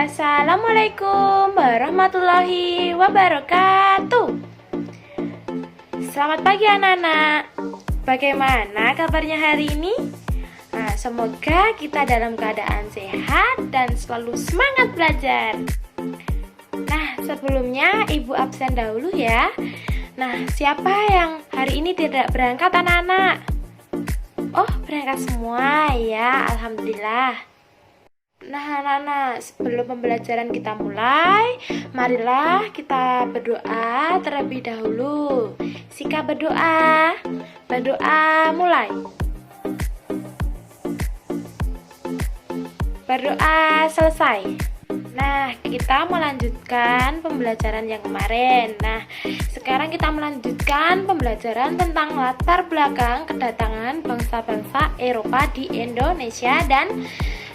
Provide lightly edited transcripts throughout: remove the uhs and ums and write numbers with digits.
Assalamualaikum warahmatullahi wabarakatuh. Selamat pagi anak-anak. Bagaimana kabarnya hari ini? Nah, semoga kita dalam keadaan sehat dan selalu semangat belajar. Nah, sebelumnya Ibu absen dahulu ya. Nah, siapa yang hari ini tidak berangkat anak-anak? Oh, berangkat semua ya, alhamdulillah. Nah anak-anak, sebelum pembelajaran kita mulai, marilah kita berdoa terlebih dahulu. Sika berdoa. Berdoa mulai. Berdoa selesai. Nah, kita melanjutkan pembelajaran yang kemarin. Nah, sekarang kita melanjutkan pembelajaran tentang latar belakang kedatangan bangsa-bangsa Eropa di Indonesia dan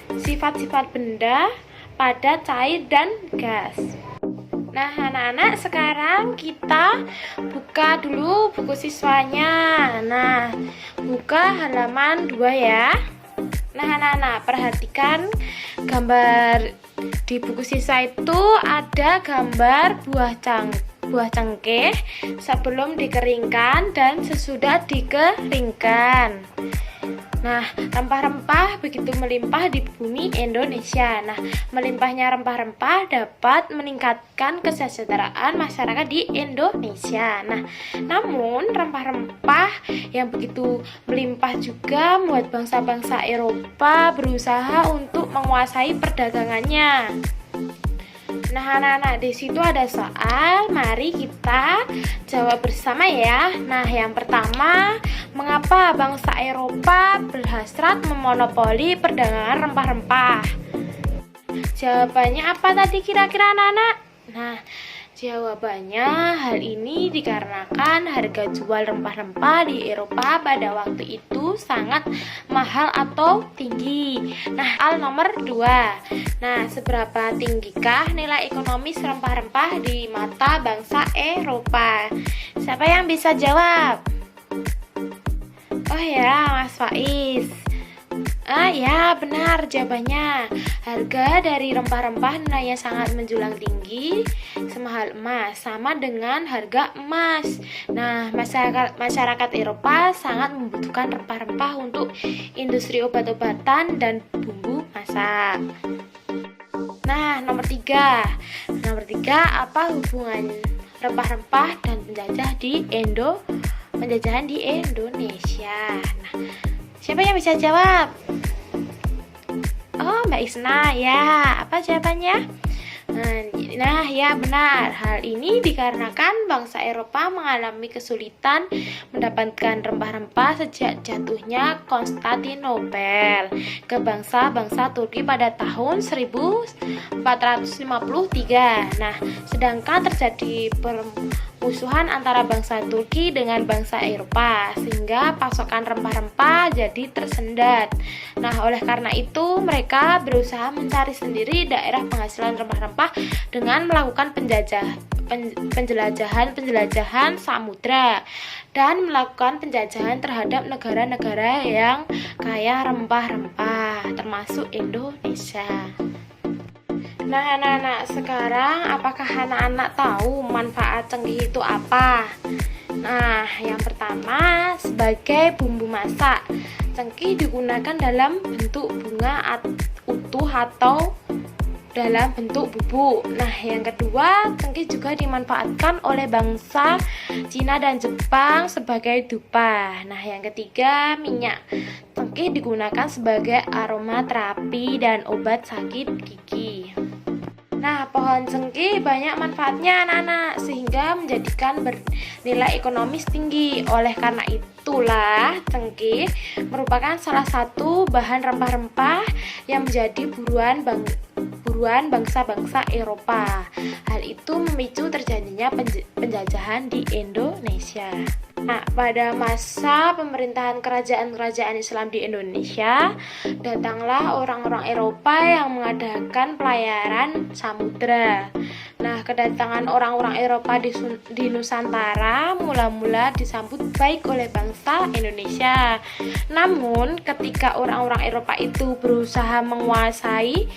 sifat-sifat benda, padat, cair, dan gas. Nah anak-anak, sekarang kita buka dulu buku siswanya. Nah, buka halaman 2 ya. Nah anak-anak, perhatikan gambar di buku siswa itu ada gambar buah cengkeh sebelum dikeringkan dan sesudah dikeringkan. Nah, rempah-rempah begitu melimpah di bumi Indonesia. Nah, melimpahnya rempah-rempah dapat meningkatkan kesejahteraan masyarakat di Indonesia. Nah, namun rempah-rempah yang begitu melimpah juga membuat bangsa-bangsa Eropa berusaha untuk menguasai perdagangannya. Nah anak-anak, di situ ada soal, mari kita jawab bersama ya. Nah yang pertama, mengapa bangsa Eropa berhasrat memonopoli perdagangan rempah-rempah? Jawabannya apa tadi kira-kira anak-anak? Nah jawabannya, hal ini dikarenakan harga jual rempah-rempah di Eropa pada waktu itu sangat mahal atau tinggi. Nah, soal nomor 2. Nah, seberapa tinggikah nilai ekonomis rempah-rempah di mata bangsa Eropa? Siapa yang bisa jawab? Oh ya, Mas Faiz. Ya benar jawabannya. Harga dari rempah-rempah nilainya sangat menjulang tinggi, semahal emas, sama dengan harga emas. Nah, masyarakat Eropa sangat membutuhkan rempah-rempah untuk industri obat-obatan dan bumbu masak. Nah, nomor 3. Apa hubungan rempah-rempah dan penjajahan di Indonesia? Nah, siapa yang bisa jawab? Oh, Mbak Isna ya. Apa jawabannya? Nah, ya benar. Hal ini dikarenakan bangsa Eropa mengalami kesulitan mendapatkan rempah-rempah sejak jatuhnya Konstantinopel ke bangsa-bangsa Turki pada tahun 1453. Nah, sedangkan terjadi permusuhan antara bangsa Turki dengan bangsa Eropa sehingga pasokan rempah-rempah jadi tersendat. Nah, oleh karena itu mereka berusaha mencari sendiri daerah penghasilan rempah-rempah dengan melakukan penjelajahan samudra dan melakukan penjajahan terhadap negara-negara yang kaya rempah-rempah termasuk Indonesia. Nah anak-anak, sekarang apakah anak-anak tahu manfaat cengkeh itu apa? Nah, yang pertama, sebagai bumbu masak. Cengkeh digunakan dalam bentuk bunga utuh atau dalam bentuk bubuk. Nah, yang kedua, cengkeh juga dimanfaatkan oleh bangsa Cina dan Jepang sebagai dupa. Nah, yang ketiga, minyak. Cengkeh digunakan sebagai aromaterapi dan obat sakit gigi. Nah, pohon cengkeh banyak manfaatnya anak-anak sehingga menjadikan bernilai ekonomis tinggi. Oleh karena itulah cengkeh merupakan salah satu bahan rempah-rempah yang menjadi buruan bangsa-bangsa Eropa. Hal itu memicu terjadinya penjajahan di Indonesia. Nah, pada masa pemerintahan kerajaan-kerajaan Islam di Indonesia, datanglah orang-orang Eropa yang mengadakan pelayaran samudra. Nah, kedatangan orang-orang Eropa di Nusantara mula-mula disambut baik oleh bangsa Indonesia. Namun, ketika orang-orang Eropa itu berusaha menguasai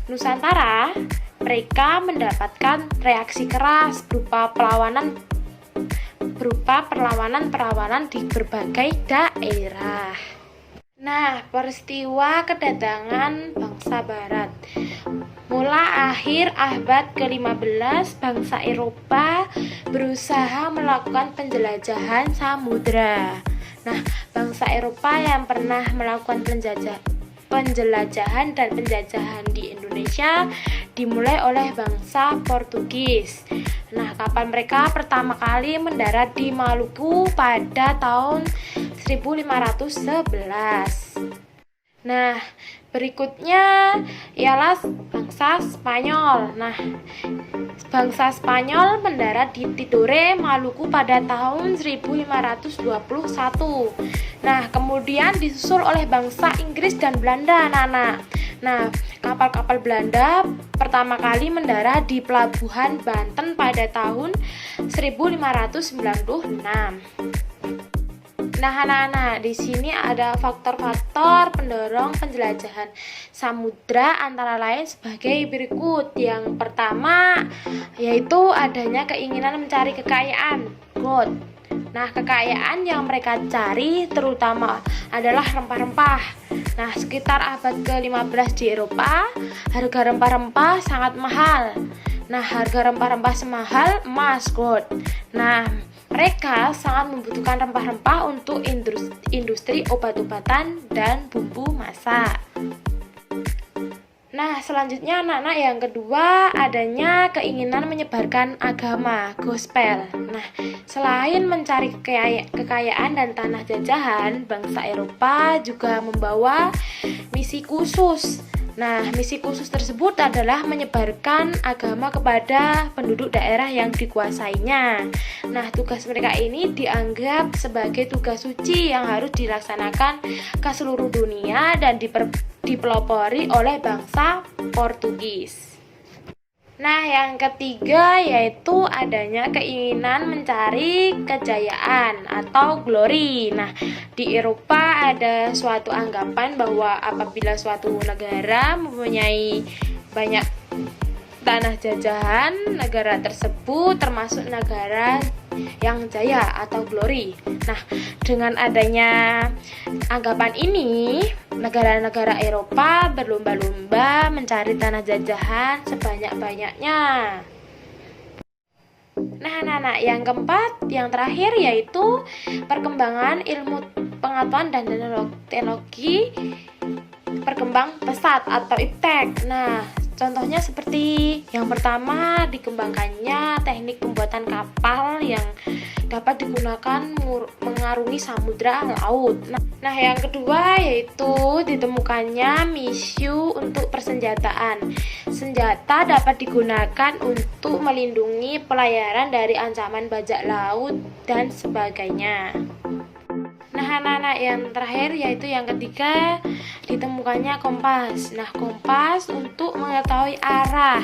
Nusantara, mereka mendapatkan reaksi keras berupa perlawanan di berbagai daerah. Nah, peristiwa kedatangan bangsa Barat. Mula akhir abad ke-15, bangsa Eropa berusaha melakukan penjelajahan samudra. Nah, bangsa Eropa yang pernah melakukan penjelajahan dan penjajahan di Indonesia dimulai oleh bangsa Portugis. Nah, kapal mereka pertama kali mendarat di Maluku pada tahun 1511. Nah, berikutnya ialah bangsa Spanyol. Nah, bangsa Spanyol mendarat di Tidore, Maluku pada tahun 1521. Nah, kemudian disusul oleh bangsa Inggris dan Belanda, anak-anak. Nah, kapal-kapal Belanda pertama kali mendarat di pelabuhan Banten pada tahun 1596. Nah, anak-anak, di sini ada faktor-faktor pendorong penjelajahan samudra antara lain sebagai berikut. Yang pertama yaitu adanya keinginan mencari kekayaan, growth. Nah, kekayaan yang mereka cari terutama adalah rempah-rempah. Nah, sekitar abad ke-15 di Eropa, harga rempah-rempah sangat mahal. Nah, harga rempah-rempah semahal emas, gold. Nah, mereka sangat membutuhkan rempah-rempah untuk industri obat-obatan dan bumbu masak. Nah, selanjutnya anak-anak, yang kedua adanya keinginan menyebarkan agama, gospel. Nah, selain mencari kekayaan dan tanah jajahan, bangsa Eropa juga membawa misi khusus. Nah, misi khusus tersebut adalah menyebarkan agama kepada penduduk daerah yang dikuasainya. Nah, tugas mereka ini dianggap sebagai tugas suci yang harus dilaksanakan ke seluruh dunia dan dipelopori oleh bangsa Portugis. Nah, yang ketiga yaitu adanya keinginan mencari kejayaan atau glory. Nah, di Eropa ada suatu anggapan bahwa apabila suatu negara mempunyai banyak tanah jajahan, negara tersebut termasuk negara yang jaya atau glory. Nah, dengan adanya anggapan ini, negara-negara Eropa berlomba-lomba mencari tanah jajahan sebanyak-banyaknya. Nah, anak-anak, yang keempat, yang terakhir yaitu perkembangan ilmu pengetahuan dan teknologi berkembang pesat atau iptek. Nah, contohnya seperti yang pertama, dikembangkannya teknik pembuatan kapal yang dapat digunakan mengarungi samudra laut. Nah, yang kedua yaitu ditemukannya misiu untuk persenjataan. Senjata dapat digunakan untuk melindungi pelayaran dari ancaman bajak laut dan sebagainya. Nah, anak-anak, yang terakhir yaitu yang ketiga, ditemukannya kompas. Nah, kompas untuk mengetahui arah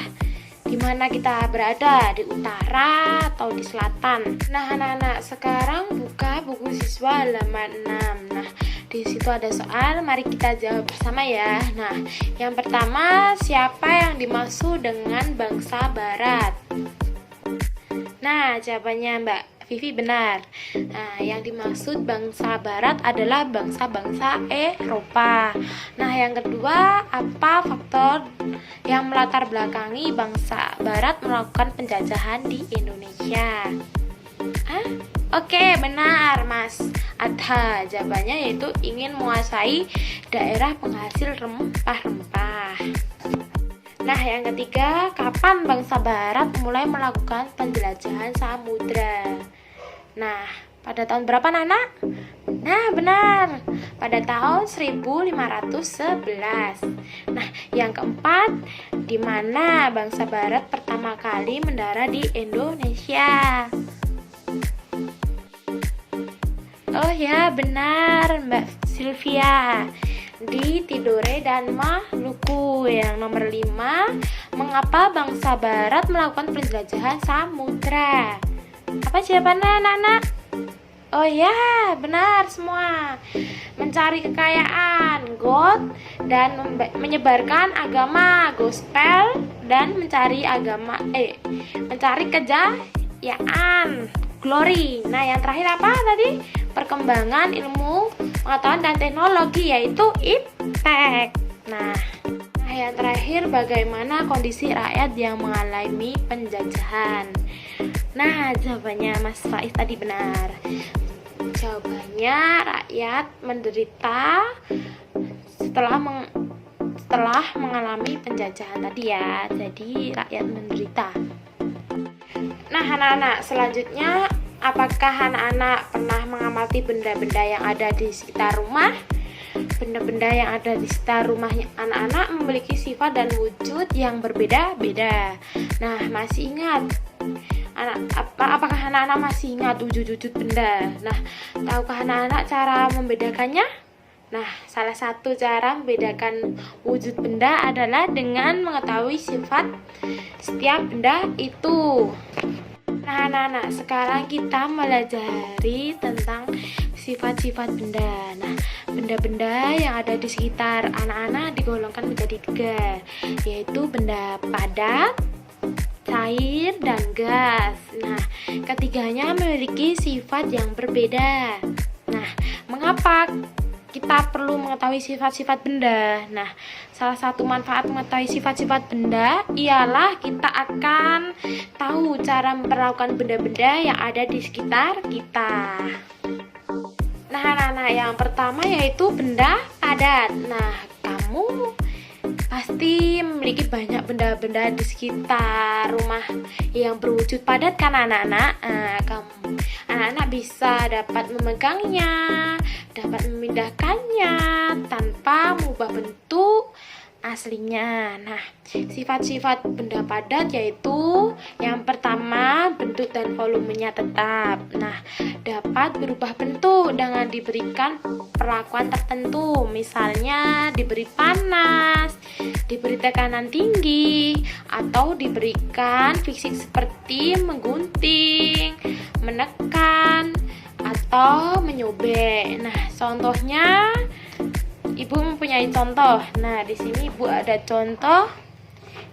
di mana kita berada, di utara atau di selatan. Nah, anak-anak, sekarang buka buku siswa halaman 6. Nah, di situ ada soal, mari kita jawab bersama ya. Nah, yang pertama, siapa yang dimaksud dengan bangsa Barat? Nah, jawabannya Mbak Vivi benar. Nah, yang dimaksud bangsa Barat adalah bangsa-bangsa Eropa. Nah, yang kedua, apa faktor yang melatar belakangi bangsa Barat melakukan penjajahan di Indonesia? Oke, benar, Mas Adha. Jawabannya yaitu ingin menguasai daerah penghasil rempah-rempah. Nah, yang ketiga, kapan bangsa Barat mulai melakukan penjelajahan samudra? Nah, pada tahun berapa, Nana? Nah, benar, pada tahun 1511. Nah, yang keempat, di mana bangsa Barat pertama kali mendarat di Indonesia? Oh ya, benar, Mbak Sylvia. di Tidore dan Maluku. Yang nomor 5, mengapa bangsa barat melakukan penjelajahan samudra? Apa jawabannya anak-anak? Oh ya, benar semua. Mencari kekayaan, God, dan menyebarkan agama, gospel, dan mencari kejayaan, glory. Nah, yang terakhir apa tadi? Perkembangan ilmu, pengetahuan dan teknologi, yaitu impact. Nah, yang terakhir, bagaimana kondisi rakyat yang mengalami penjajahan? Nah, jawabannya Mas Faiz tadi benar. Jawabannya, rakyat menderita setelah mengalami penjajahan tadi ya. Jadi rakyat menderita. Nah, anak-anak, selanjutnya, apakah anak-anak pernah mengamati benda-benda yang ada di sekitar rumah? Benda-benda yang ada di sekitar rumahnya anak-anak memiliki sifat dan wujud yang berbeda-beda. Nah, masih ingat? Apakah anak-anak masih ingat wujud-wujud benda? Nah, tahukah anak-anak cara membedakannya? Nah, salah satu cara membedakan wujud benda adalah dengan mengetahui sifat setiap benda itu. Nah, anak-anak, sekarang kita melajari tentang sifat-sifat benda. Nah, benda-benda yang ada di sekitar anak-anak digolongkan menjadi 3, yaitu benda padat, cair, dan gas. Nah, ketiganya memiliki sifat yang berbeda. Nah, mengapa kita perlu mengetahui sifat-sifat benda? Nah, salah satu manfaat mengetahui sifat-sifat benda ialah kita akan tahu cara memperlakukan benda-benda yang ada di sekitar kita. Nah, anak-anak, yang pertama yaitu benda padat. Nah, kamu pasti memiliki banyak benda-benda di sekitar rumah yang berwujud padat kan anak-anak? Anak-anak bisa dapat memegangnya, dapat memindahkannya tanpa mengubah bentuk aslinya. Nah, sifat-sifat benda padat yaitu yang pertama, bentuk dan volumenya tetap. Nah, dapat berubah bentuk dengan diberikan perlakuan tertentu, misalnya diberi panas, diberi tekanan tinggi, atau diberikan fisik seperti menggunting, menekan, atau menyobek. Nah, contohnya Ibu mempunyai contoh. Nah, di sini Ibu ada contoh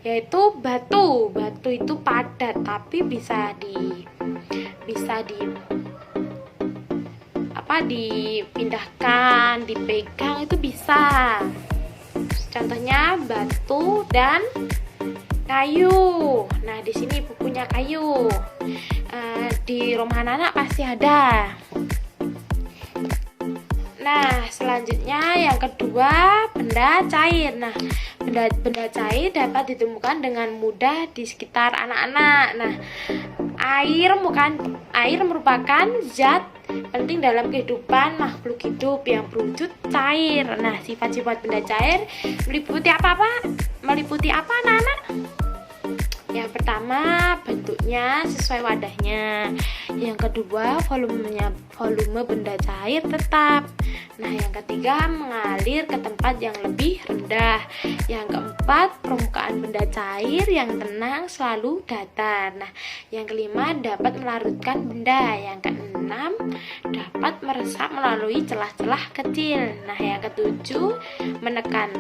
yaitu batu. Batu itu padat tapi bisa dipindahkan, dipegang itu bisa. Contohnya batu dan kayu. Nah, di sini Ibu punya kayu. Di rumah anak pasti ada. Nah, selanjutnya yang kedua, benda cair. Nah, benda cair dapat ditemukan dengan mudah di sekitar anak-anak. Nah, air merupakan zat penting dalam kehidupan makhluk hidup yang berwujud cair. Nah, sifat-sifat benda cair meliputi apa anak-anak? Yang pertama, bentuknya sesuai wadahnya. Yang kedua, volume benda cair tetap. Nah, yang ketiga, mengalir ke tempat yang lebih rendah. Yang keempat, permukaan benda cair yang tenang selalu datar. Nah, yang kelima, dapat melarutkan benda. Yang keenam, dapat meresap melalui celah-celah kecil. Nah, yang ketujuh, menekan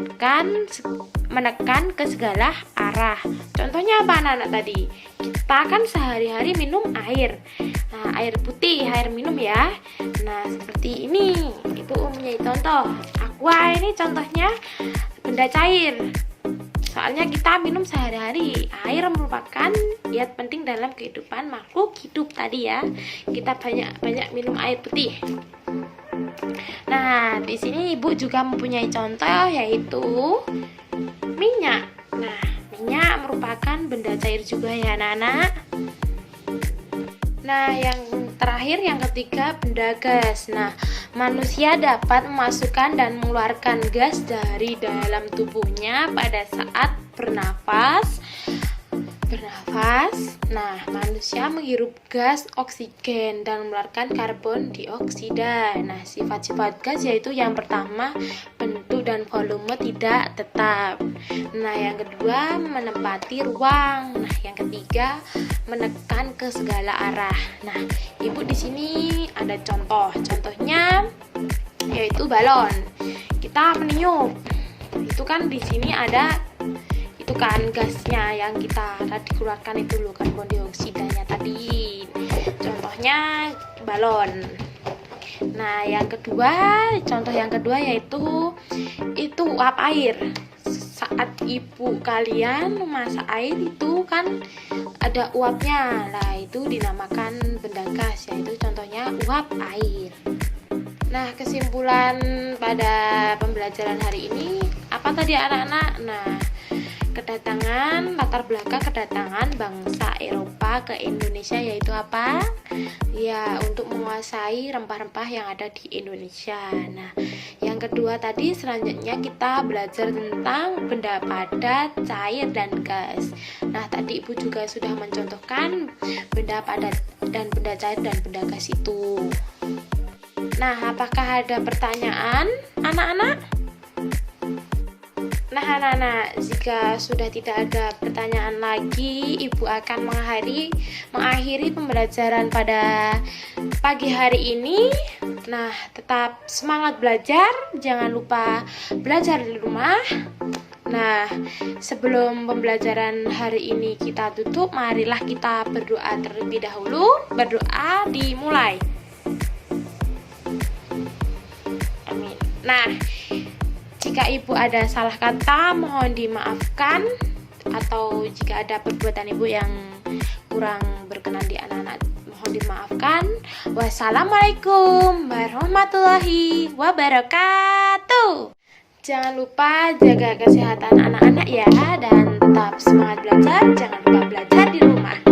ke segala arah. Contohnya apa anak-anak tadi? Kita kan sehari-hari minum air. Nah, air putih, air minum ya. Nah, seperti ini. Ibu mempunyai contoh. Aqua ini contohnya benda cair. Soalnya kita minum sehari-hari. Air merupakan zat penting dalam kehidupan makhluk hidup tadi ya. Kita banyak minum air putih. Nah, di sini Ibu juga mempunyai contoh yaitu minyak. Nah, minyak merupakan benda cair juga ya anak-anak. Nah, yang terakhir, yang ketiga, benda gas. Nah, manusia dapat memasukkan dan mengeluarkan gas dari dalam tubuhnya pada saat bernafas. Nah, manusia menghirup gas oksigen dan mengeluarkan karbon dioksida. Nah, sifat-sifat gas yaitu yang pertama, bentuk dan volume tidak tetap. Nah, yang kedua menempati ruang. Nah, yang ketiga menekan ke segala arah. Nah, Ibu di sini ada contoh. Contohnya yaitu balon. Kita meniup. Itu kan di sini ada itu kan gasnya yang kita tadi keluarkan itu loh, karbon dioksidanya tadi. Contohnya balon. Nah, contoh yang kedua yaitu itu uap air. Saat ibu kalian memasak air itu kan ada uapnya. Nah, itu dinamakan benda gas, yaitu contohnya uap air. Nah, kesimpulan pada pembelajaran hari ini apa tadi anak-anak? Nah, latar belakang kedatangan bangsa Eropa ke Indonesia yaitu apa? Ya, untuk menguasai rempah-rempah yang ada di Indonesia. Nah, yang kedua tadi selanjutnya kita belajar tentang benda padat, cair, dan gas. Nah, tadi Ibu juga sudah mencontohkan benda padat dan benda cair dan benda gas itu. Nah, apakah ada pertanyaan anak-anak? Nah, anak-anak, jika sudah tidak ada pertanyaan lagi, Ibu akan mengakhiri pembelajaran pada pagi hari ini. Nah, tetap semangat belajar, jangan lupa belajar di rumah. Nah, sebelum pembelajaran hari ini kita tutup, marilah kita berdoa terlebih dahulu. Berdoa dimulai. Amin. Nah, jika Ibu ada salah kata, mohon dimaafkan. Atau jika ada perbuatan Ibu yang kurang berkenan di anak-anak, mohon dimaafkan. Wassalamualaikum warahmatullahi wabarakatuh. Jangan lupa jaga kesehatan anak-anak ya, dan tetap semangat belajar. Jangan lupa belajar di rumah.